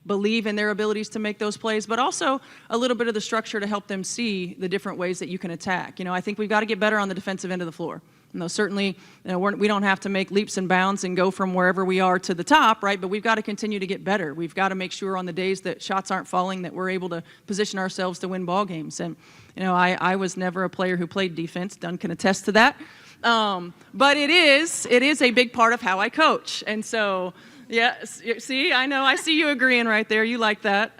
believe in their abilities to make those plays, but also a little bit of the structure to help them see the different ways that you can attack. I think we've got to get better on the defensive end of the floor. Certainly, we don't have to make leaps and bounds and go from wherever we are to the top, right? But we've got to continue to get better. We've got to make sure on the days that shots aren't falling that we're able to position ourselves to win ball games. And, I was never a player who played defense. Dunn can attest to that. But it is a big part of how I coach. And so, yeah, see, I see you agreeing right there. You like that.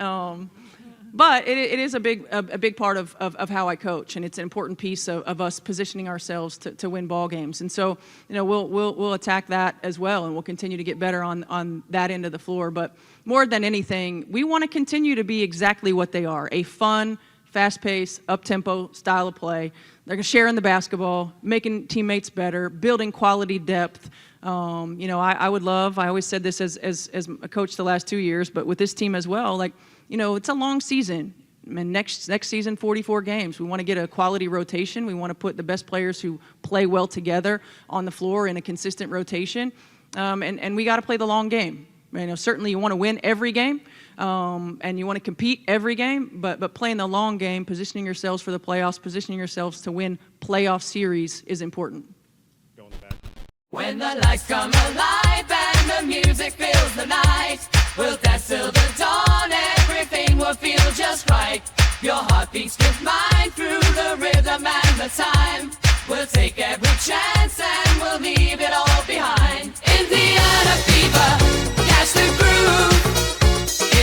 But it is a big part of how I coach, and it's an important piece of us positioning ourselves to win ball games. And so, we'll attack that as well, and we'll continue to get better on that end of the floor. But more than anything, we want to continue to be exactly what they are: a fun, fast-paced, up-tempo style of play. They're sharing the basketball, making teammates better, building quality depth. I would love. I always said this as a coach the last 2 years, but with this team as well, it's a long season. And next season, 44 games. We want to get a quality rotation. We want to put the best players who play well together on the floor in a consistent rotation. And we got to play the long game. Certainly you want to win every game, and you want to compete every game, but playing the long game, positioning yourselves for the playoffs, positioning yourselves to win playoff series is important. Go in the back. When the lights come alive and the music fills the night, we'll dance till the dawn, everything will feel just right. Your heart beats with mine through the rhythm and the time. We'll take every chance and we'll leave it all behind. Indiana fever, catch the groove.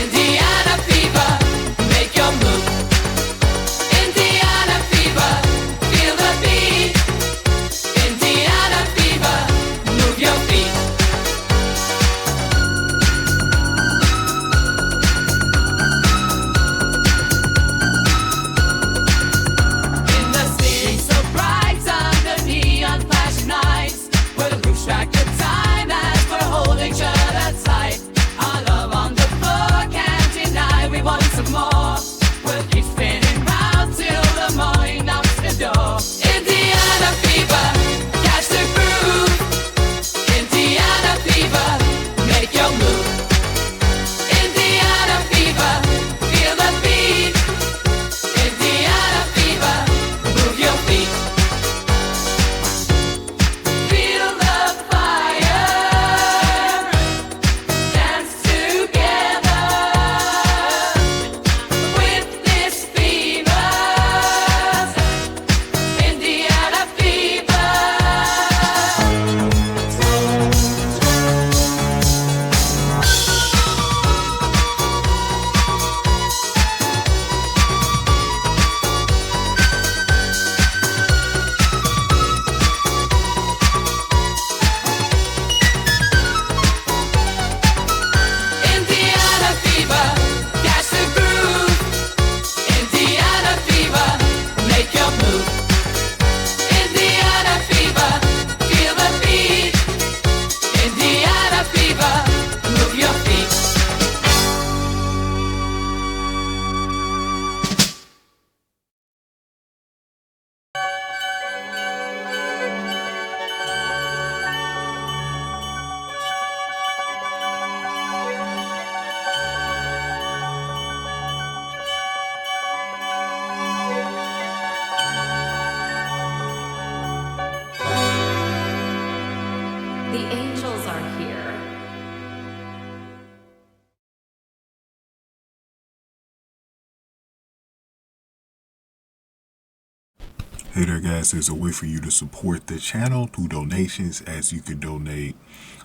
Indiana fever, make your move. Indiana fever, feel the beat. Indiana fever, move your feet. In the city so bright under neon flashing lights, we'll lose track of time as we're holding each other tight. Our love on the floor can't deny we want some more. We'll keep spinning round till the morning knocks the door. Indiana fever, catch the groove. Indiana fever, make your move. Indiana fever, feel the beat. Indiana fever, move your feet. Feel the fire, dance together with this fever. Indiana fever. Indiana fever, catch the groove. Indiana fever, make your move. Indiana fever, feel the beat. Indiana fever, move your feet. The angels are here. Hey there guys, there's a way for you to support the channel through donations, as you can donate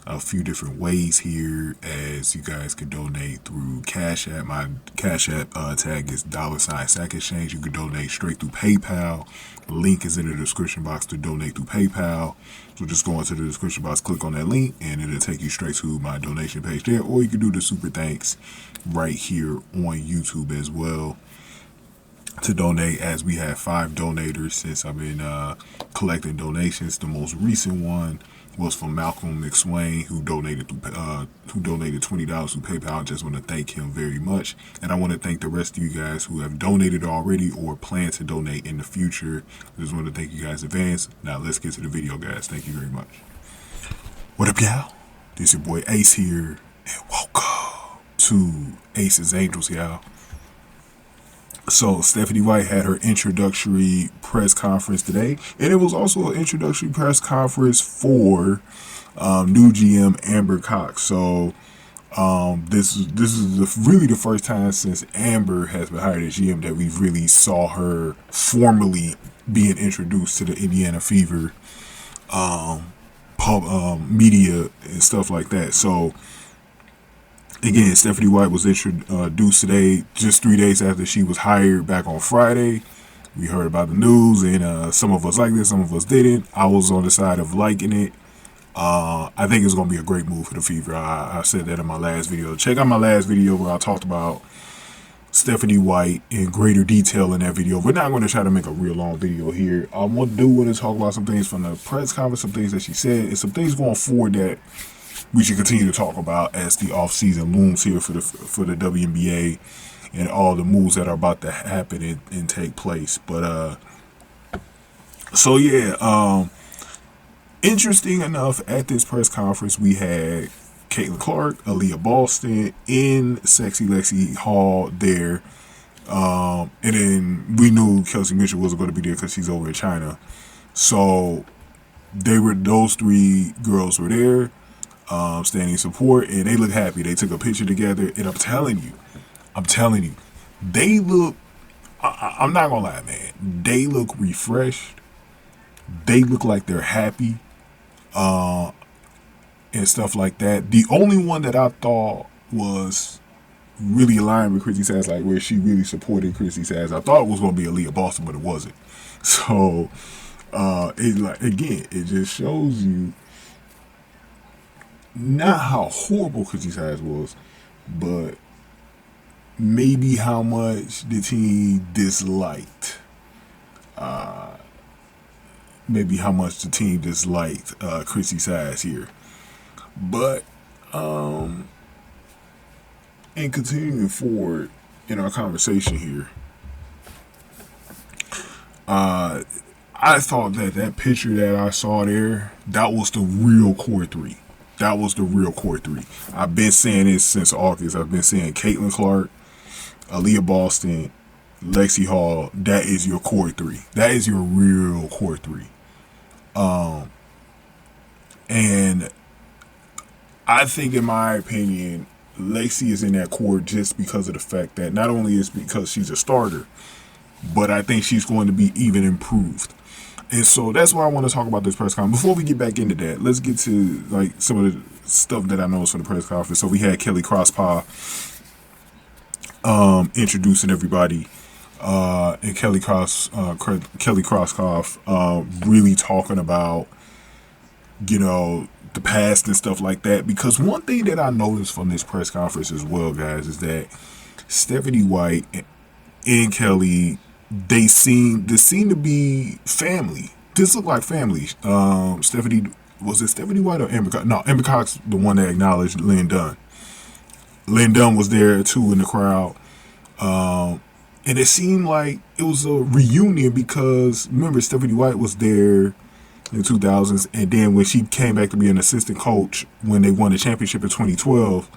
a few different ways here, as you guys can donate through Cash App. My Cash App tag is $Sack Exchange. You can donate straight through PayPal. The link is in the description box to donate through PayPal. So just go into the description box, click on that link, and it'll take you straight to my donation page there. Or you can do the super thanks right here on YouTube as well to donate, as we have 5 donators since I've been collecting donations. The most recent one was from Malcolm McSwain, who donated $20 through PayPal. I just want to thank him very much, and I want to thank the rest of you guys who have donated already or plan to donate in the future. I just want to thank you guys in advance. Now let's get to the video, guys. Thank you very much. What up, y'all? This your boy Ace here, and welcome to Aces Angels, y'all. So Stephanie White had her introductory press conference today, and it was also an introductory press conference for new GM Amber Cox. So this is really the first time since Amber has been hired as GM that we really saw her formally being introduced to the Indiana Fever media and stuff like that. So again, Stephanie White was introduced today, just 3 days after she was hired back on Friday. We heard about the news, and some of us liked it, some of us didn't. I was on the side of liking it. I think it's going to be a great move for the Fever. I said that in my last video. Check out my last video where I talked about Stephanie White in greater detail in that video. We're not going to try to make a real long video here. I want to talk about some things from the press conference, some things that she said, and some things going forward that we should continue to talk about as the offseason looms here for the WNBA and all the moves that are about to happen and take place. But so yeah, interesting enough, at this press conference we had Caitlin Clark, Aliyah Boston, in Sexy Lexie Hall there, and then we knew Kelsey Mitchell wasn't going to be there because she's over in China. So those three girls were there. Standing support, and they look happy. They took a picture together, and I'm telling you, they look, I'm not gonna lie, man, they look refreshed. They look like they're happy, and stuff like that. The only one that I thought was really aligned with Chrissy Sass, like where she really supported Chrissy Sass, I thought it was gonna be Aliyah Boston, but it wasn't. So it just shows you not how horrible Chrissy Sass was, but maybe how much the team disliked. Chrissy Sass here. But in continuing forward in our conversation here, I thought that picture that I saw there, that was the real core three. That was the real core three. I've been saying this since August. I've been saying Caitlin Clark, Aliyah Boston, Lexie Hall. That is your core three. That is your real core three. And I think, in my opinion, Lexie is in that core just because of the fact that not only is because she's a starter, but I think she's going to be even improved. And so that's why I want to talk about this press conference. Before we get back into that, let's get to like some of the stuff that I noticed from the press conference. So we had Kelly Crosspaw introducing everybody, and Kelly Crosskoff really talking about, you know, the past and stuff like that. Because one thing that I noticed from this press conference as well, guys, is that Stephanie White and Kelly, they seem to be family. This looked like family. Stephanie, was it Stephanie White or Amber Cox? No, Amber Cox, the one that acknowledged Lynn Dunn. Lynn Dunn was there too in the crowd. And it seemed like it was a reunion because, remember, Stephanie White was there in the 2000s, and then when she came back to be an assistant coach when they won the championship in 2012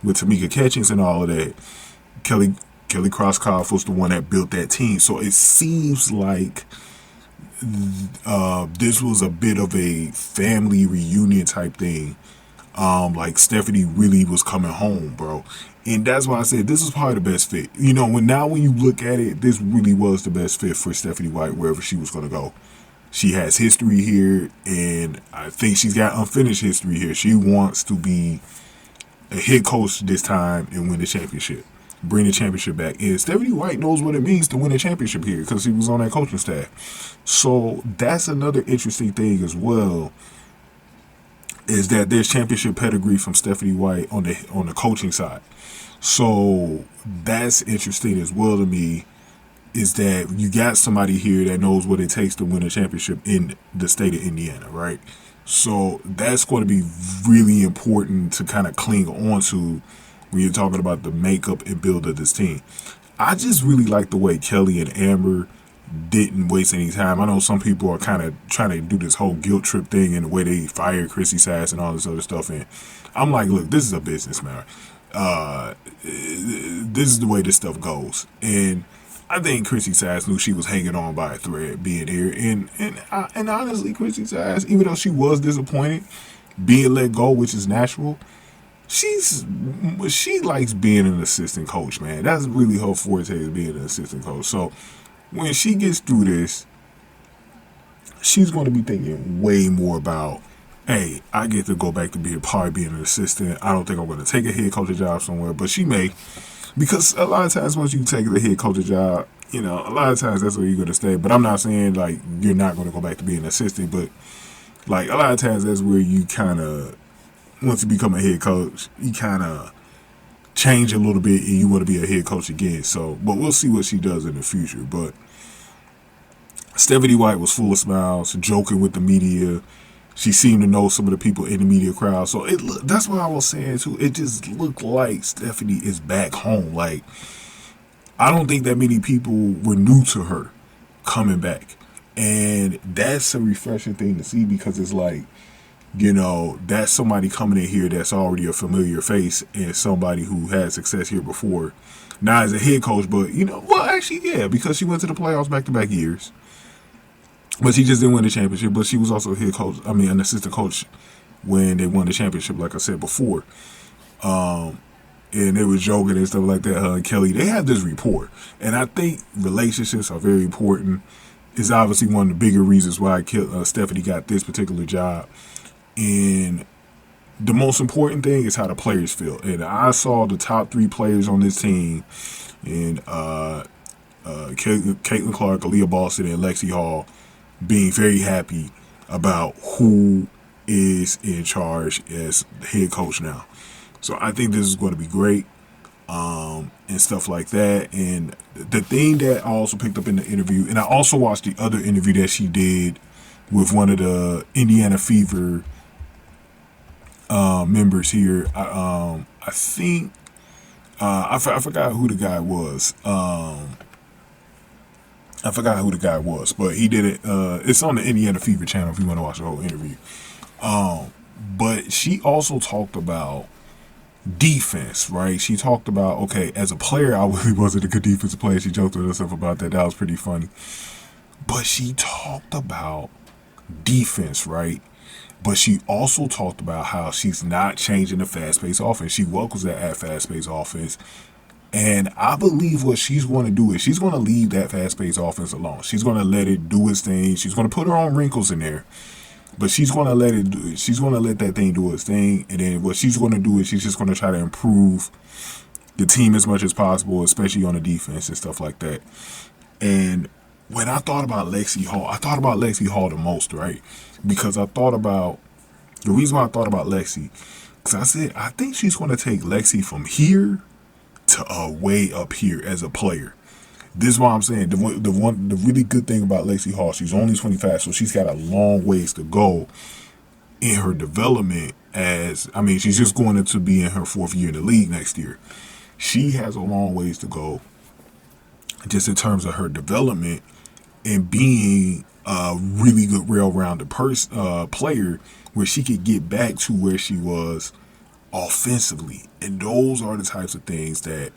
with Tamika Catchings and all of that, Kelly Crosskoff was the one that built that team. So it seems like this was a bit of a family reunion type thing. Like Stephanie really was coming home, bro. And that's why I said this is probably the best fit. You know, when you look at it, this really was the best fit for Stephanie White wherever she was going to go. She has history here, and I think she's got unfinished history here. She wants to be a head coach this time and win the championship. Bring the championship back. And Stephanie White knows what it means to win a championship here because she was on that coaching staff. So that's another interesting thing as well, is that there's championship pedigree from Stephanie White on the coaching side. So that's interesting as well to me, is that you got somebody here that knows what it takes to win a championship in the state of Indiana, right? So that's going to be really important to kind of cling on to when you're talking about the makeup and build of this team. I just really like the way Kelly and Amber didn't waste any time. I know some people are kind of trying to do this whole guilt trip thing and the way they fired Chrissy Sass and all this other stuff. And I'm like, look, this is a business, man. this is the way this stuff goes. And I think Chrissy Sass knew she was hanging on by a thread being here. And honestly, Chrissy Sass, even though she was disappointed being let go, which is natural, she likes being an assistant coach, man. That's really her forte, is being an assistant coach. So when she gets through this, she's going to be thinking way more about, hey, I get to go back to being an assistant. I don't think I'm going to take a head coaching job somewhere, but she may, because a lot of times once you take the head coaching job, a lot of times that's where you're going to stay. But I'm not saying like you're not going to go back to being an assistant, but like a lot of times that's where you kind of, once you become a head coach, you kind of change a little bit and you want to be a head coach again. So, but we'll see what she does in the future. But Stephanie White was full of smiles, joking with the media. She seemed to know some of the people in the media crowd. So that's what I was saying too. It just looked like Stephanie is back home. Like, I don't think that many people were new to her coming back. And that's a refreshing thing to see, because it's like, that's somebody coming in here that's already a familiar face and somebody who had success here before. Not as a head coach, but, actually, yeah, because she went to the playoffs back-to-back years. But she just didn't win the championship. But she was also an assistant coach when they won the championship, like I said before. And they were joking and stuff like that. Her and Kelly, they had this rapport. And I think relationships are very important. It's obviously one of the bigger reasons why Stephanie got this particular job. And the most important thing is how the players feel. And I saw the top 3 players on this team, and Caitlin Clark, Aliyah Boston, and Lexie Hall, being very happy about who is in charge as head coach now. So I think this is going to be great, and stuff like that. And the thing that I also picked up in the interview, and I also watched the other interview that she did with one of the Indiana Fever members here. I think I forgot who the guy was. I forgot who the guy was, but he did it. It's on the Indiana Fever channel if you want to watch the whole interview. But she also talked about defense, right? She talked about, okay, as a player, I really wasn't a good defensive player. She joked with herself about that. That was pretty funny. But she talked about defense, right? But she also talked about how she's not changing the fast-paced offense. She welcomes that fast-paced offense. And I believe what she's going to do is she's going to leave that fast-paced offense alone. She's going to let it do its thing. She's going to put her own wrinkles in there. But she's going to let it do it. She's going to let that thing do its thing. And then what she's going to do is she's just going to try to improve the team as much as possible, especially on the defense and stuff like that. And when I thought about Lexie Hall, I thought about Lexie Hall the most, right? Because I thought about, the reason why I thought about Lexie, because I said, I think she's going to take Lexie from here to way up here as a player. This is why I'm saying the really good thing about Lexie Hall, she's only 25, so she's got a long ways to go in her development. She's just going to be in her 4th year in the league next year. She has a long ways to go just in terms of her development and being a really good rail-rounded player where she could get back to where she was offensively. And those are the types of things that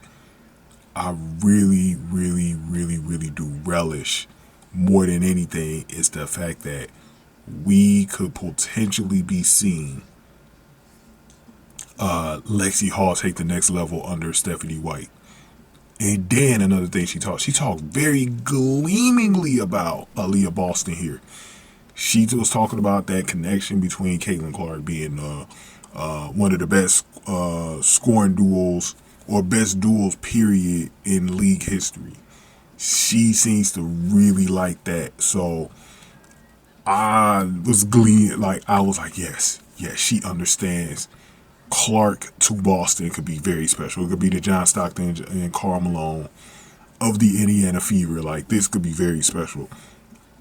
I really, really, really, really do relish more than anything, is the fact that we could potentially be seeing Lexie Hall take the next level under Stephanie White. And then another thing she talked very gleamingly about Aliyah Boston here. She was talking about that connection between Caitlin Clark being one of the best scoring duels, or best duels, period, in league history. She seems to really like that. So I was like, yes, she understands. Clark to Boston could be very special. It could be the John Stockton and Karl Malone of the Indiana Fever. Like, this could be very special.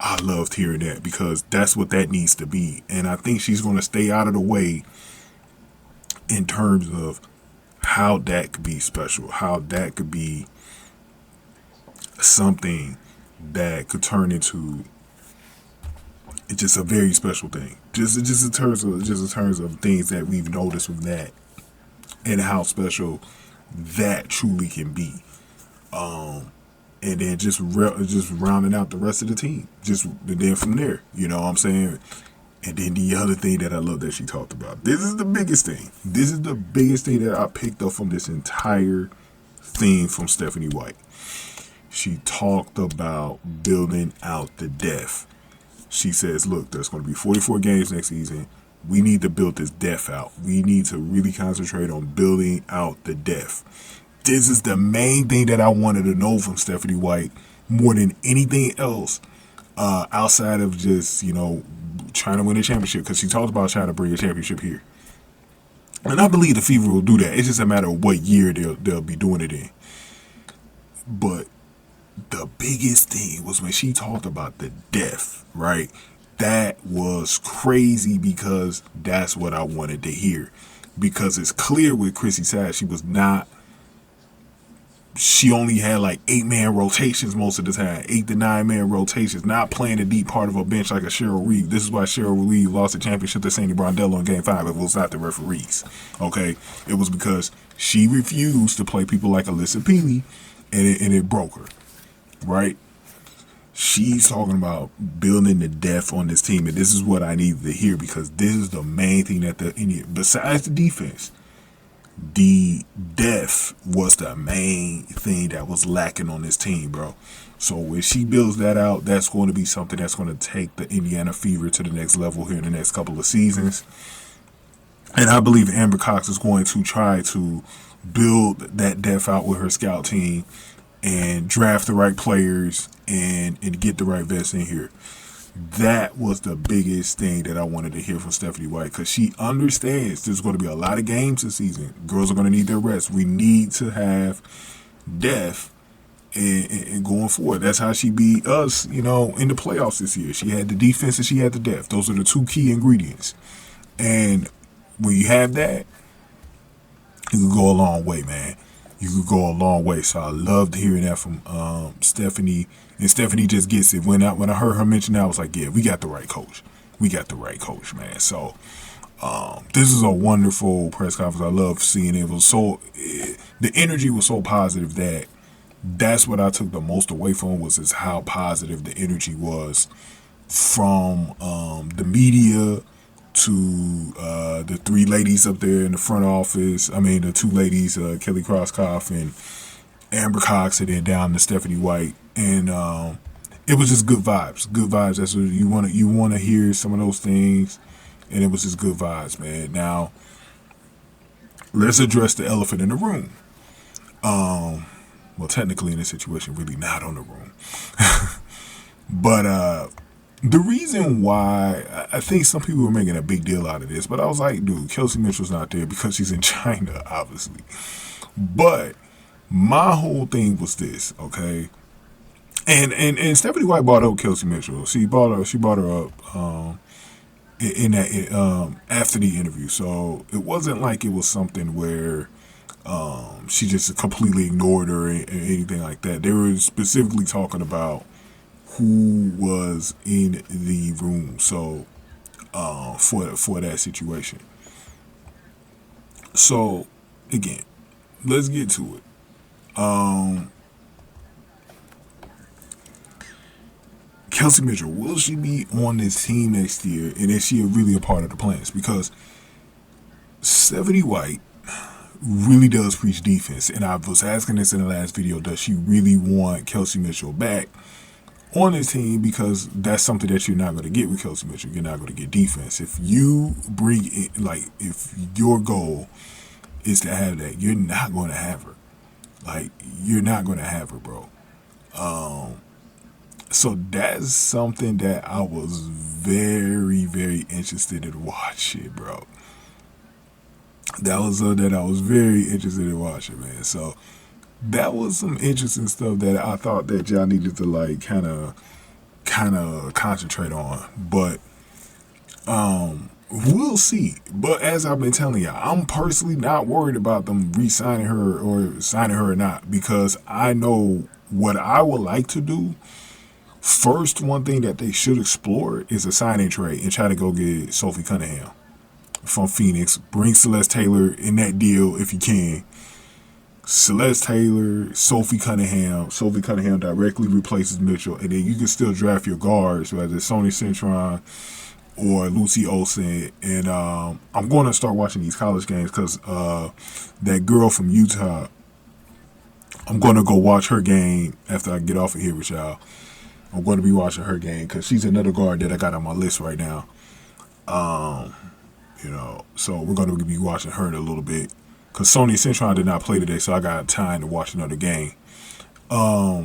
I loved hearing that, because that's what that needs to be. And I think she's going to stay out of the way in terms of how that could be special, how that could be something that could turn into just a very special thing. Just in terms of things that we've noticed from that, and how special that truly can be. And then just rounding out the rest of the team. And then from there, you know what I'm saying? And then the other thing that I love that she talked about. This is the biggest thing. This is the biggest thing that I picked up from this entire thing from Stephanie White. She talked about building out the depth. She says, look, there's going to be 44 games next season. We need to build this depth out. We need to really concentrate on building out the depth. This is the main thing that I wanted to know from Stephanie White more than anything else, outside of just, you know, trying to win a championship, because she talked about trying to bring a championship here. And I believe the Fever will do that. It's just a matter of what year they'll be doing it in. But the biggest thing was when she talked about the depth, right? That was crazy, because that's what I wanted to hear. Because it's clear with Chrissy Sass, she only had like 8-man rotations most of the time, 8 to 9-man rotations, not playing a deep part of a bench like a Cheryl Reeve. This is why Cheryl Reeve lost the championship to Sandy Brondello in Game 5. It was not the referees, okay? It was because she refused to play people like Alyssa Peely, and it broke her, right? She's talking about building the depth on this team, and this is what I needed to hear, because this is the main thing that besides the defense, the depth was the main thing that was lacking on this team, bro. So when she builds that out, that's going to be something that's going to take the Indiana Fever to the next level here in the next couple of seasons. And I believe Amber Cox is going to try to build that depth out with her scout team and draft the right players and get the right vets in here. That was the biggest thing that I wanted to hear from Stephanie White, because she understands there's going to be a lot of games this season. Girls are going to need their rest. We need to have depth and going forward. That's how she beat us, you know, in the playoffs this year. She had the defense and she had the depth. Those are the two key ingredients. And when you have that, you can go a long way, man. You could go a long way. So I loved hearing that from Stephanie. And Stephanie just gets it. When I heard her mention that, I was like, yeah, we got the right coach. We got the right coach, man. So this is a wonderful press conference. I love seeing it. The energy was so positive that's what I took the most away from, is how positive the energy was from the media to the three ladies up there in the front office. I mean, the two ladies, Kelly Crosskoff and Amber Cox, and then down to Stephanie White. And it was just good vibes. Good vibes. That's what you want. You want to hear some of those things, and it was just good vibes, man. Now, let's address the elephant in the room. Well, technically in this situation, really not on the room. But the reason why, I think some people were making a big deal out of this, but I was like, dude, Kelsey Mitchell's not there because she's in China, obviously. But my whole thing was this, okay? And Stephanie White brought up Kelsey Mitchell. She brought her up in that after the interview. So it wasn't like it was something where she just completely ignored her or anything like that. They were specifically talking about who was in the room, so for that situation. So again, let's get to it. Kelsey Mitchell, will she be on this team next year, and is she really a part of the plans? Because Stephanie White really does preach defense, and I was asking this in the last video, does she really want Kelsey Mitchell back on this team? Because that's something that you're not going to get with Kelsey Mitchell. You're not going to get defense. If you bring it, like, if your goal is to have that, you're not going to have her. Like, you're not going to have her, bro. So that's something that I was very, very interested in watching, bro. That was that I was very interested in watching, man. So that was some interesting stuff that I thought that y'all needed to like kind of concentrate on. But we'll see. But as I've been telling y'all, I'm personally not worried about them re-signing her or signing her or not, because I know what I would like to do. First, one thing that they should explore is a signing trade and try to go get Sophie Cunningham from Phoenix. Bring Celeste Taylor in that deal if you can. Celeste Taylor, Sophie Cunningham. Sophie Cunningham directly replaces Mitchell, and then you can still draft your guards, whether it's Sony Cintron or Lucy Olsen. And I'm going to start watching these college games because that girl from Utah, I'm going to go watch her game after I get off of here with y'all. I'm going to be watching her game because she's another guard that I got on my list right now. So we're going to be watching her in a little bit. Because Sony Cintron did not play today, so I got time to watch another game. But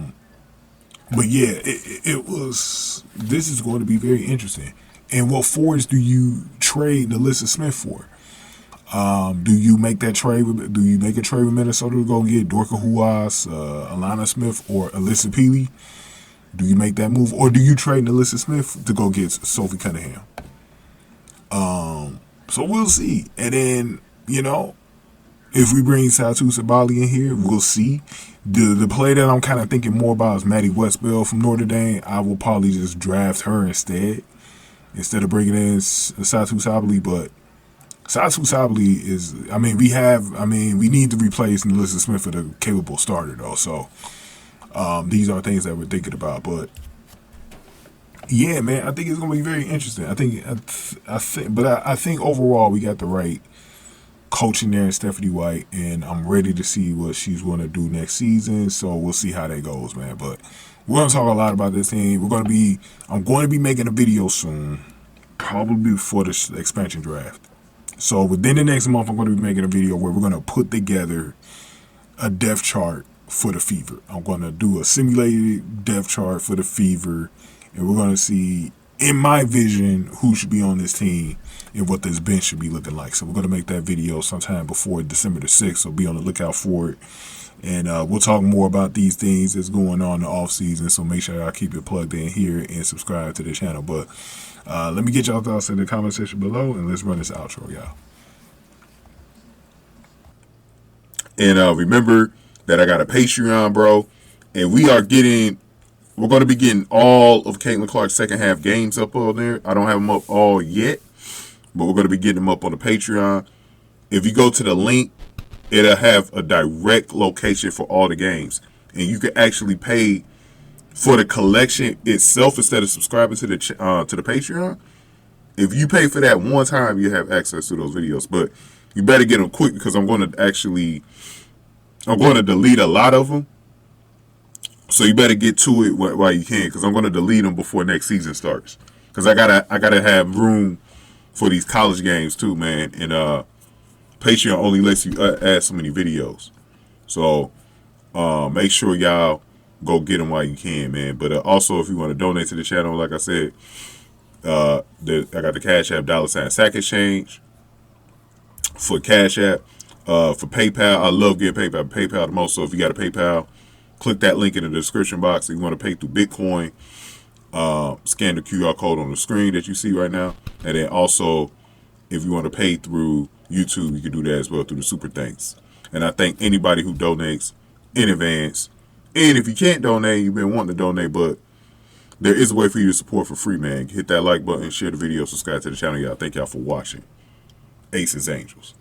yeah, this is going to be very interesting. And what forwards do you trade Alyssa Smith for? Do you make that trade? Do you make a trade with Minnesota to go get Dorka Huas, Alana Smith, or Alyssa Peely? Do you make that move, or do you trade Alyssa Smith to go get Sophie Cunningham? So we'll see. And then if we bring Satou Sabali in here, we'll see. The play that I'm kind of thinking more about is Maddie Westbell from Notre Dame. I will probably just draft her instead of bringing in Satou Sabali. But Satou Sabali is, we need to replace Alyssa Smith with a capable starter, though. So these are things that we're thinking about. But yeah, man, I think it's going to be very interesting. I think overall we got the right coaching there in Stephanie White, and I'm ready to see what she's going to do next season. So we'll see how that goes, man. But we're going to talk a lot about this thing. I'm going to be making a video soon, probably before the expansion draft. So within the next month, I'm going to be making a video where we're going to put together a depth chart for the Fever. I'm going to do a simulated depth chart for the Fever, and we're going to see, in my vision, who should be on this team and what this bench should be looking like. So we're going to make that video sometime before December the 6th, so be on the lookout for it. And we'll talk more about these things that's going on in the off season, so make sure y'all keep it plugged in here and subscribe to the channel. But let me get y'all thoughts in the comment section below, and let's run this outro, y'all. And remember that I got a Patreon, bro, and we're going to be getting all of Caitlin Clark's second half games up on there. I don't have them up all yet, but we're going to be getting them up on the Patreon. If you go to the link, it'll have a direct location for all the games. And you can actually pay for the collection itself instead of subscribing to the Patreon. If you pay for that one time, you have access to those videos. But you better get them quick because I'm going to delete a lot of them. So you better get to it while you can, because I'm going to delete them before next season starts. Because I gotta have room for these college games too, man. And Patreon only lets you add so many videos. So make sure y'all go get them while you can, man. But also, if you want to donate to the channel, like I said, I got the Cash App $Sack Exchange for Cash App. For PayPal, I love getting PayPal the most. So if you got a PayPal, click that link in the description box. If you want to pay through Bitcoin, scan the QR code on the screen that you see right now. And then also, if you want to pay through YouTube, you can do that as well through the Super Thanks. And I thank anybody who donates in advance. And if you can't donate, you've been wanting to donate, but there is a way for you to support for free, man. Hit that like button, share the video, subscribe to the channel, y'all. Thank y'all for watching. Aces Angels.